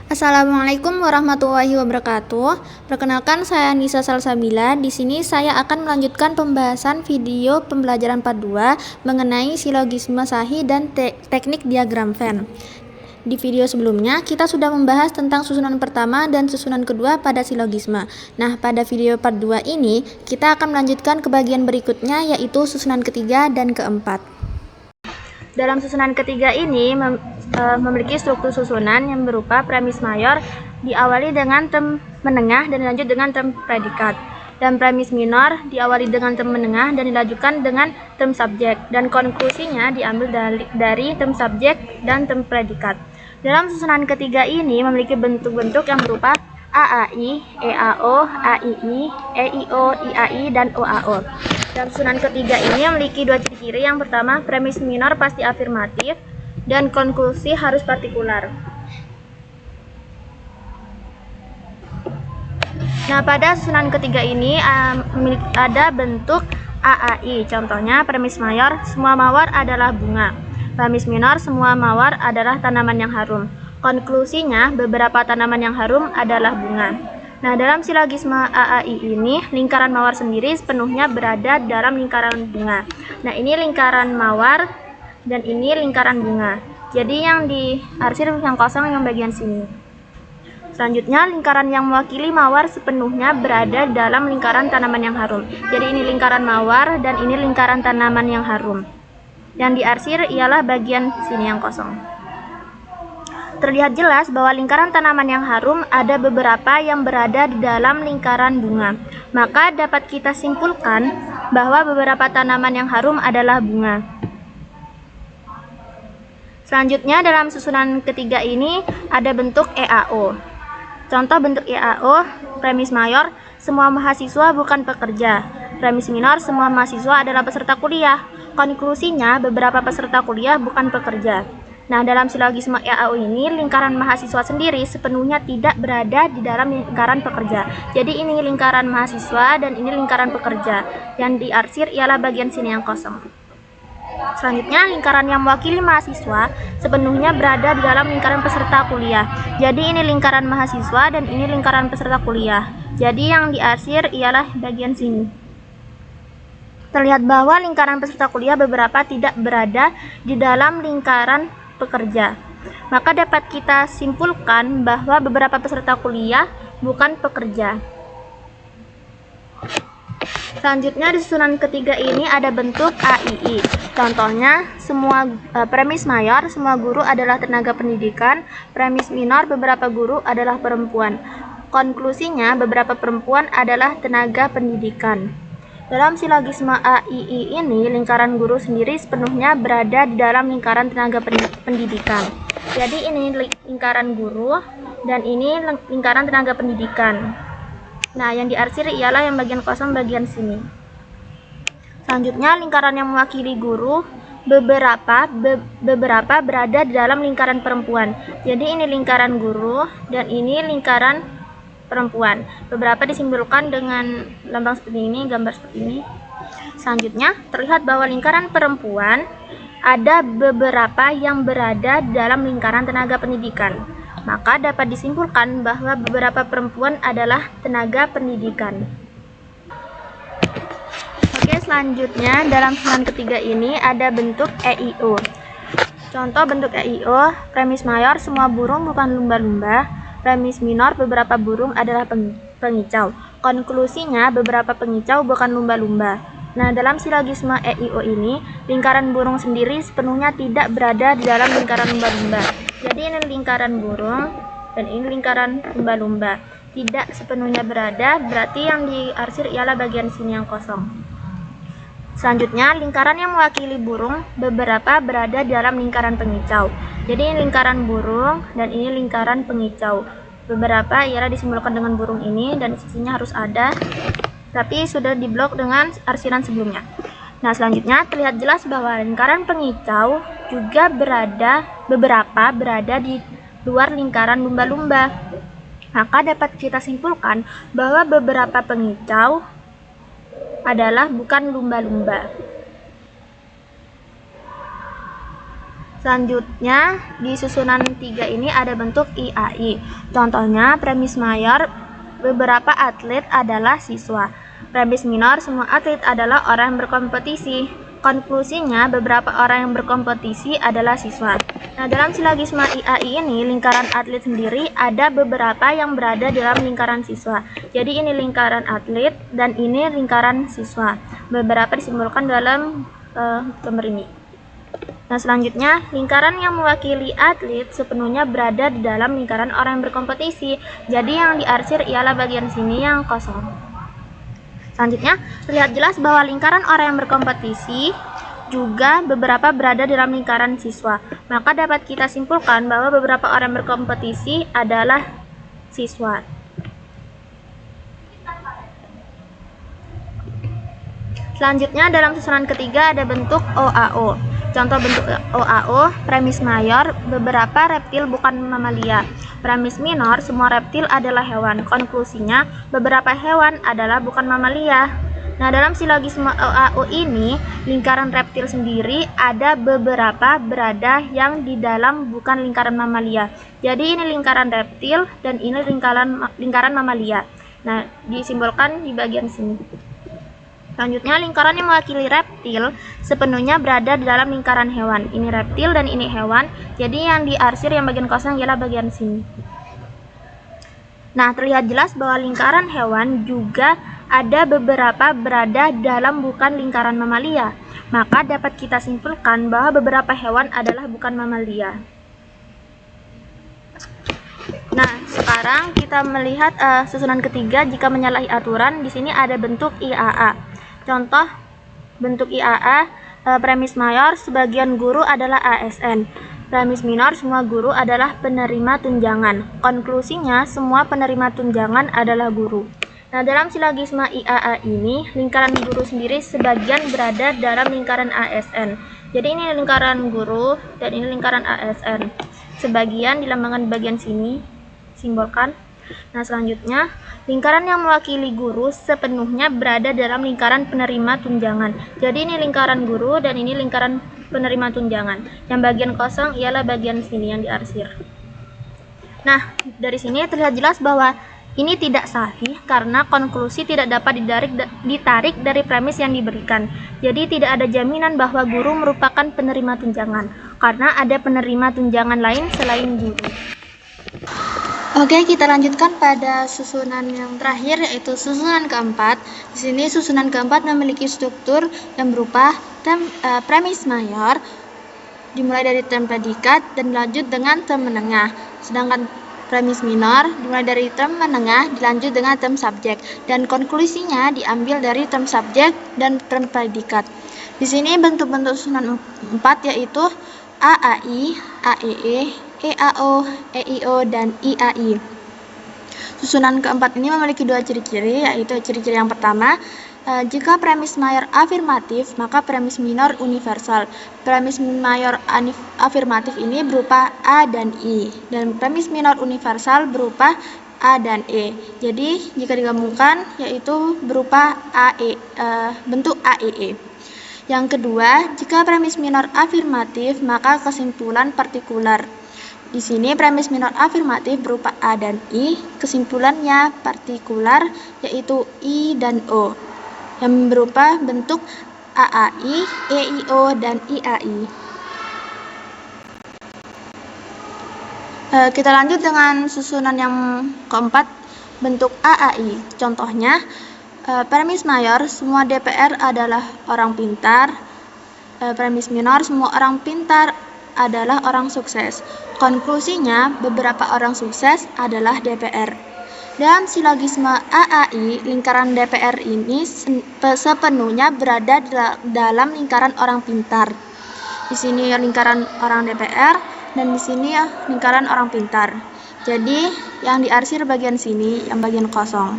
Assalamualaikum warahmatullahi wabarakatuh. Perkenalkan, saya Nisa Salsabila. Di sini saya akan melanjutkan pembahasan video pembelajaran part 2 mengenai silogisme sahih dan teknik diagram Venn. Di video sebelumnya, kita sudah membahas tentang susunan pertama dan susunan kedua pada silogisme. Nah, pada video part 2 ini, kita akan melanjutkan ke bagian berikutnya, yaitu susunan ketiga dan keempat. Dalam susunan ketiga ini memiliki struktur susunan yang berupa premis mayor diawali dengan term menengah dan dilanjut dengan term predikat, dan premis minor diawali dengan term menengah dan dilanjutkan dengan term subjek, dan konklusinya diambil dari term subjek dan term predikat. Dalam susunan ketiga ini memiliki bentuk-bentuk yang berupa AAI, EAO, AII, EIO, IAI, dan OAO. Dalam susunan ketiga ini memiliki dua ciri-ciri. Yang pertama, premis minor pasti afirmatif dan konklusi harus partikular. Nah, pada susunan ketiga ini ada bentuk AAI. Contohnya, premis mayor, semua mawar adalah bunga. Premis minor, semua mawar adalah tanaman yang harum. Konklusinya, beberapa tanaman yang harum adalah bunga. Nah, dalam silogisme AAI ini, lingkaran mawar sendiri sepenuhnya berada dalam lingkaran bunga. Nah, ini lingkaran mawar dan ini lingkaran bunga. Jadi yang diarsir yang kosong yang bagian sini. Selanjutnya, lingkaran yang mewakili mawar sepenuhnya berada dalam lingkaran tanaman yang harum. Jadi ini lingkaran mawar dan ini lingkaran tanaman yang harum. Yang diarsir ialah bagian sini yang kosong. Terlihat jelas bahwa lingkaran tanaman yang harum ada beberapa yang berada di dalam lingkaran bunga. Maka dapat kita simpulkan bahwa beberapa tanaman yang harum adalah bunga. Selanjutnya, dalam susunan ketiga ini ada bentuk EAO. Contoh bentuk EAO, premis mayor, semua mahasiswa bukan pekerja. Premis minor, semua mahasiswa adalah peserta kuliah. Konklusinya, beberapa peserta kuliah bukan pekerja. Nah, dalam silogisme EAO ini, lingkaran mahasiswa sendiri sepenuhnya tidak berada di dalam lingkaran pekerja. Jadi ini lingkaran mahasiswa dan ini lingkaran pekerja. Yang diarsir ialah bagian sini yang kosong. Selanjutnya, lingkaran yang mewakili mahasiswa sepenuhnya berada di dalam lingkaran peserta kuliah. Jadi ini lingkaran mahasiswa dan ini lingkaran peserta kuliah. Jadi yang diarsir ialah bagian sini. Terlihat bahwa lingkaran peserta kuliah beberapa tidak berada di dalam lingkaran pekerja. Maka dapat kita simpulkan bahwa beberapa peserta kuliah bukan pekerja. Selanjutnya, di susunan ketiga ini ada bentuk AII. Contohnya, semua premis mayor, semua guru adalah tenaga pendidikan. Premis minor, beberapa guru adalah perempuan. Konklusinya, beberapa perempuan adalah tenaga pendidikan. Dalam silogisme AII ini, lingkaran guru sendiri sepenuhnya berada di dalam lingkaran tenaga pendidikan. Jadi ini lingkaran guru dan ini lingkaran tenaga pendidikan. Nah, yang diarsir ialah yang bagian kosong bagian sini. Selanjutnya, lingkaran yang mewakili guru beberapa berada di dalam lingkaran perempuan. Jadi ini lingkaran guru dan ini lingkaran perempuan. Beberapa disimbolkan dengan lambang seperti ini, gambar seperti ini. Selanjutnya, terlihat bahwa lingkaran perempuan ada beberapa yang berada dalam lingkaran tenaga pendidikan. Maka dapat disimpulkan bahwa beberapa perempuan adalah tenaga pendidikan. Oke, selanjutnya dalam susunan ketiga ini ada bentuk EIO. Contoh bentuk EIO, premis mayor, semua burung bukan lumba-lumba. Premis minor, beberapa burung adalah pengicau. Konklusinya, beberapa pengicau bukan lumba-lumba. Nah, dalam silogisme EIO ini, lingkaran burung sendiri sepenuhnya tidak berada di dalam lingkaran lumba-lumba. Jadi ini lingkaran burung dan ini lingkaran lumba-lumba. Tidak sepenuhnya berada, berarti yang diarsir ialah bagian sini yang kosong. Selanjutnya, lingkaran yang mewakili burung beberapa berada di dalam lingkaran pengicau. Jadi ini lingkaran burung dan ini lingkaran pengicau. Beberapa ialah disimbolkan dengan burung ini dan sisinya harus ada, tapi sudah diblok dengan arsiran sebelumnya. Nah, selanjutnya terlihat jelas bahwa lingkaran pengicau juga beberapa berada di luar lingkaran lumba-lumba. Maka dapat kita simpulkan bahwa beberapa pengicau adalah bukan lumba-lumba. Selanjutnya, di susunan 3 ini ada bentuk IAI. Contohnya, premis mayor, beberapa atlet adalah siswa. Premis minor, semua atlet adalah orang yang berkompetisi. Konklusinya, beberapa orang yang berkompetisi adalah siswa. Nah, dalam silogisme IAI ini, lingkaran atlet sendiri ada beberapa yang berada dalam lingkaran siswa. Jadi ini lingkaran atlet dan ini lingkaran siswa. Beberapa disimbolkan dalam gambar ini. Nah, selanjutnya, lingkaran yang mewakili atlet sepenuhnya berada di dalam lingkaran orang yang berkompetisi. Jadi yang diarsir ialah bagian sini yang kosong. Selanjutnya, terlihat jelas bahwa lingkaran orang yang berkompetisi juga beberapa berada dalam lingkaran siswa. Maka dapat kita simpulkan bahwa beberapa orang yang berkompetisi adalah siswa. Selanjutnya, dalam susunan ketiga ada bentuk OAO. Contoh bentuk OAO, premis mayor, beberapa reptil bukan mamalia. Premis minor, semua reptil adalah hewan. Konklusinya, beberapa hewan adalah bukan mamalia. Nah, dalam silogisme OAO ini, lingkaran reptil sendiri ada beberapa berada yang di dalam bukan lingkaran mamalia. Jadi ini lingkaran reptil dan ini lingkaran mamalia. Nah, disimbolkan di bagian sini. Selanjutnya, lingkaran yang mewakili reptil sepenuhnya berada di dalam lingkaran hewan. Ini reptil dan ini hewan. Jadi yang diarsir yang bagian kosong ialah bagian sini. Nah, terlihat jelas bahwa lingkaran hewan juga ada beberapa berada dalam bukan lingkaran mamalia. Maka dapat kita simpulkan bahwa beberapa hewan adalah bukan mamalia. Nah, sekarang kita melihat susunan ketiga jika menyalahi aturan. Di sini ada bentuk IAA. Contoh bentuk IAA, premis mayor, sebagian guru adalah ASN. Premis minor, semua guru adalah penerima tunjangan. Konklusinya, semua penerima tunjangan adalah guru. Nah, dalam silogisme IAA ini, lingkaran guru sendiri sebagian berada dalam lingkaran ASN. Jadi ini lingkaran guru dan ini lingkaran ASN. Sebagian dilambangkan di bagian sini, simbolkan. Nah, selanjutnya, lingkaran yang mewakili guru sepenuhnya berada dalam lingkaran penerima tunjangan. Jadi ini lingkaran guru dan ini lingkaran penerima tunjangan. Yang bagian kosong ialah bagian sini yang diarsir. Nah, dari sini terlihat jelas bahwa ini tidak sahih karena konklusi tidak dapat ditarik dari premis yang diberikan. Jadi tidak ada jaminan bahwa guru merupakan penerima tunjangan karena ada penerima tunjangan lain selain guru. Oke, kita lanjutkan pada susunan yang terakhir, yaitu susunan keempat. Di sini susunan keempat memiliki struktur yang berupa premis mayor, dimulai dari term predikat dan dilanjut dengan term menengah. Sedangkan premis minor dimulai dari term menengah dilanjut dengan term subjek dan konklusinya diambil dari term subjek dan term predikat. Di sini bentuk-bentuk susunan 4 yaitu AAI, AEE, EAO, EIO, dan IAI. Susunan keempat ini memiliki dua ciri-ciri, yaitu ciri-ciri yang pertama, jika premis mayor afirmatif, maka premis minor universal. Premis mayor afirmatif ini berupa A dan I, dan premis minor universal berupa A dan E. Jadi, jika digabungkan, yaitu berupa bentuk AEE. Yang kedua, jika premis minor afirmatif, maka kesimpulan partikular. Di sini premis minor afirmatif berupa A dan I, kesimpulannya partikular yaitu I dan O, yang berupa bentuk AAI, EIO, dan IAI. Kita lanjut dengan susunan yang keempat, bentuk AAI. Contohnya, premis mayor, semua DPR adalah orang pintar. Premis minor, semua orang pintar adalah orang sukses. Konklusinya, beberapa orang sukses adalah DPR. Dalam silogisme AAI, lingkaran DPR ini sepenuhnya berada dalam lingkaran orang pintar. Di sini lingkaran orang DPR dan di sini lingkaran orang pintar. Jadi, yang diarsir bagian sini, yang bagian kosong.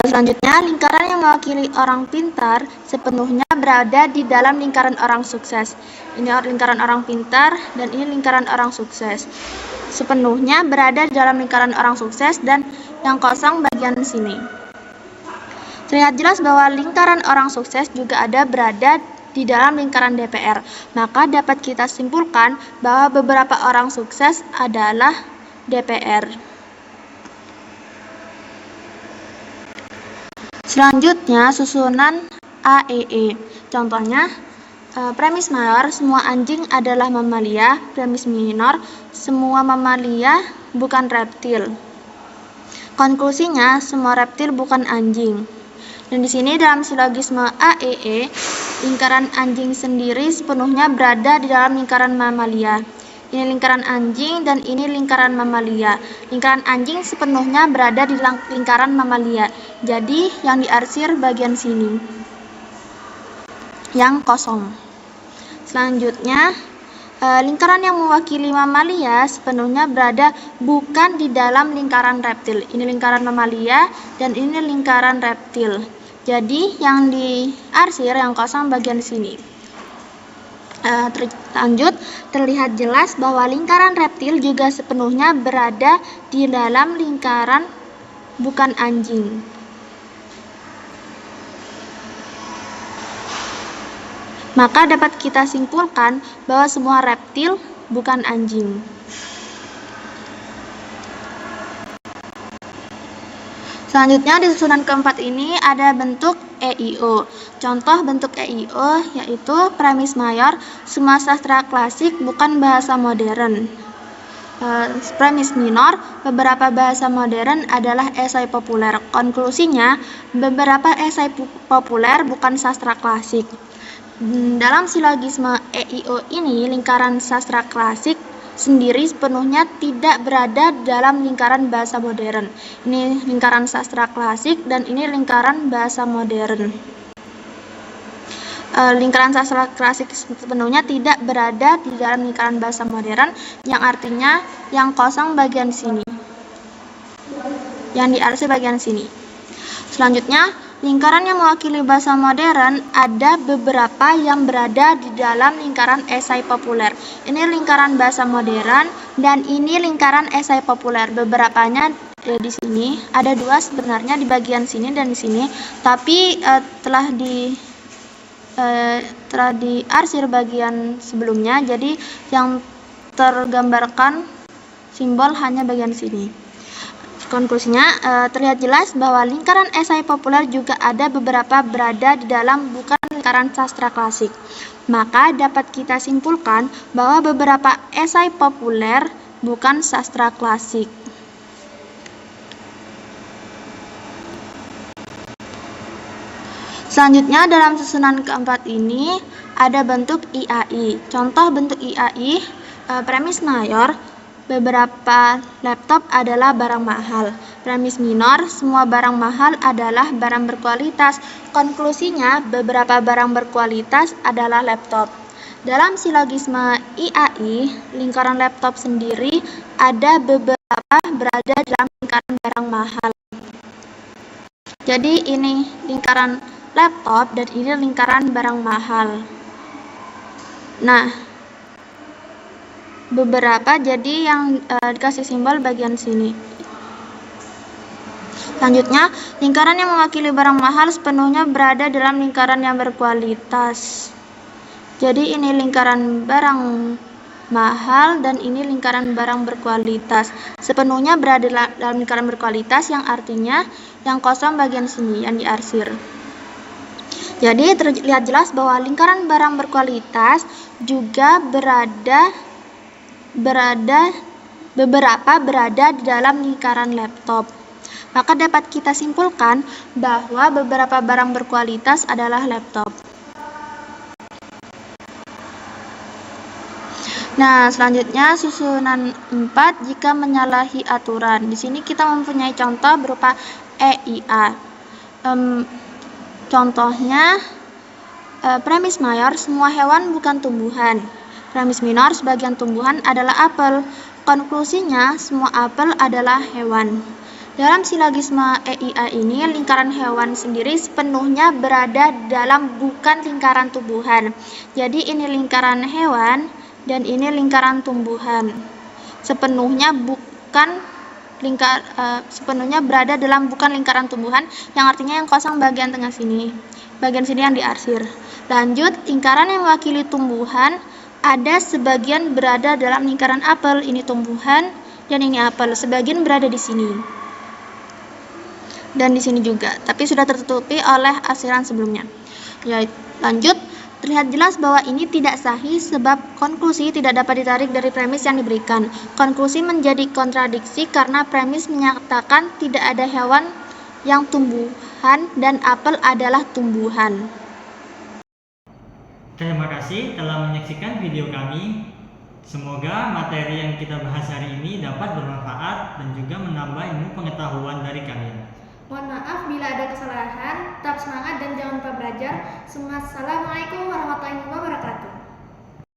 Selanjutnya, lingkaran yang mewakili orang pintar sepenuhnya berada di dalam lingkaran orang sukses. Ini lingkaran orang pintar dan ini lingkaran orang sukses. Sepenuhnya berada di dalam lingkaran orang sukses dan yang kosong bagian sini. Terlihat jelas bahwa lingkaran orang sukses juga ada berada di dalam lingkaran DPR. Maka dapat kita simpulkan bahwa beberapa orang sukses adalah DPR. Selanjutnya, susunan AEE. Contohnya, premis mayor, semua anjing adalah mamalia. Premis minor, semua mamalia bukan reptil. Konklusinya, semua reptil bukan anjing. Dan di sini dalam silogisme AEE, lingkaran anjing sendiri sepenuhnya berada di dalam lingkaran mamalia. Ini lingkaran anjing dan ini lingkaran mamalia. Lingkaran anjing sepenuhnya berada di lingkaran mamalia. Jadi yang diarsir bagian sini, yang kosong. Selanjutnya, lingkaran yang mewakili mamalia sepenuhnya berada bukan di dalam lingkaran reptil. Ini lingkaran mamalia dan ini lingkaran reptil. Jadi yang diarsir yang kosong bagian sini. Lanjut, terlihat jelas bahwa lingkaran reptil juga sepenuhnya berada di dalam lingkaran bukan anjing. Maka dapat kita simpulkan bahwa semua reptil bukan anjing. Selanjutnya di susunan keempat ini ada bentuk EIO. Contoh bentuk EIO yaitu premis mayor, semua sastra klasik bukan bahasa modern. Premis minor, beberapa bahasa modern adalah esai populer. Konklusinya, beberapa esai populer bukan sastra klasik. Dalam silogisme EIO ini, lingkaran sastra klasik sendiri sepenuhnya tidak berada dalam lingkaran bahasa modern. Ini lingkaran sastra klasik dan ini lingkaran bahasa modern. Lingkaran sastra klasik sepenuhnya tidak berada di dalam lingkaran bahasa modern, yang artinya yang kosong bagian sini, yang diarsir bagian sini. Selanjutnya, lingkaran yang mewakili bahasa modern ada beberapa yang berada di dalam lingkaran esai populer. Ini lingkaran bahasa modern dan ini lingkaran esai populer. Beberapanya di sini ada dua sebenarnya di bagian sini dan di sini, tapi telah diarsir bagian sebelumnya. Jadi yang tergambarkan simbol hanya bagian sini. Konklusinya, terlihat jelas bahwa lingkaran esai populer juga ada beberapa berada di dalam bukan lingkaran sastra klasik. Maka dapat kita simpulkan bahwa beberapa esai populer bukan sastra klasik. Selanjutnya dalam susunan keempat ini ada bentuk IAI. Contoh bentuk IAI, premis mayor, beberapa laptop adalah barang mahal. Premis minor, semua barang mahal adalah barang berkualitas. Konklusinya, beberapa barang berkualitas adalah laptop. Dalam silogisme IAI, lingkaran laptop sendiri ada beberapa berada dalam lingkaran barang mahal. Jadi ini lingkaran laptop dan ini lingkaran barang mahal. Nah, beberapa jadi yang dikasih simbol bagian sini. Selanjutnya, lingkaran yang mewakili barang mahal sepenuhnya berada dalam lingkaran yang berkualitas. Jadi ini lingkaran barang mahal dan ini lingkaran barang berkualitas. Sepenuhnya berada dalam lingkaran berkualitas, yang artinya yang kosong bagian sini yang diarsir. Jadi terlihat jelas bahwa lingkaran barang berkualitas juga beberapa berada di dalam lingkaran laptop. Maka dapat kita simpulkan bahwa beberapa barang berkualitas adalah laptop. Nah, selanjutnya susunan 4 jika menyalahi aturan. Di sini kita mempunyai contoh berupa EIA. Contohnya, premis mayor, semua hewan bukan tumbuhan. Premis minor, sebagian tumbuhan adalah apel. Konklusinya, semua apel adalah hewan. Dalam silogisme EIA ini, lingkaran hewan sendiri sepenuhnya berada dalam bukan lingkaran tumbuhan. Jadi ini lingkaran hewan dan ini lingkaran tumbuhan. Sepenuhnya bukan sepenuhnya berada dalam bukan lingkaran tumbuhan, yang artinya yang kosong bagian tengah sini. Bagian sini yang diarsir. Lanjut, lingkaran yang mewakili tumbuhan ada sebagian berada dalam lingkaran apel, ini tumbuhan dan ini apel. Sebagian berada di sini. Dan di sini juga, tapi sudah tertutupi oleh arsiran sebelumnya. Ya, lanjut, terlihat jelas bahwa ini tidak sahih sebab konklusi tidak dapat ditarik dari premis yang diberikan. Konklusi menjadi kontradiksi karena premis menyatakan tidak ada hewan yang tumbuhan dan apel adalah tumbuhan. Terima kasih telah menyaksikan video kami. Semoga materi yang kita bahas hari ini dapat bermanfaat dan juga menambah ilmu pengetahuan dari kalian. Mohon maaf bila ada kesalahan, tetap semangat dan jangan lupa belajar. Assalamualaikum warahmatullahi wabarakatuh.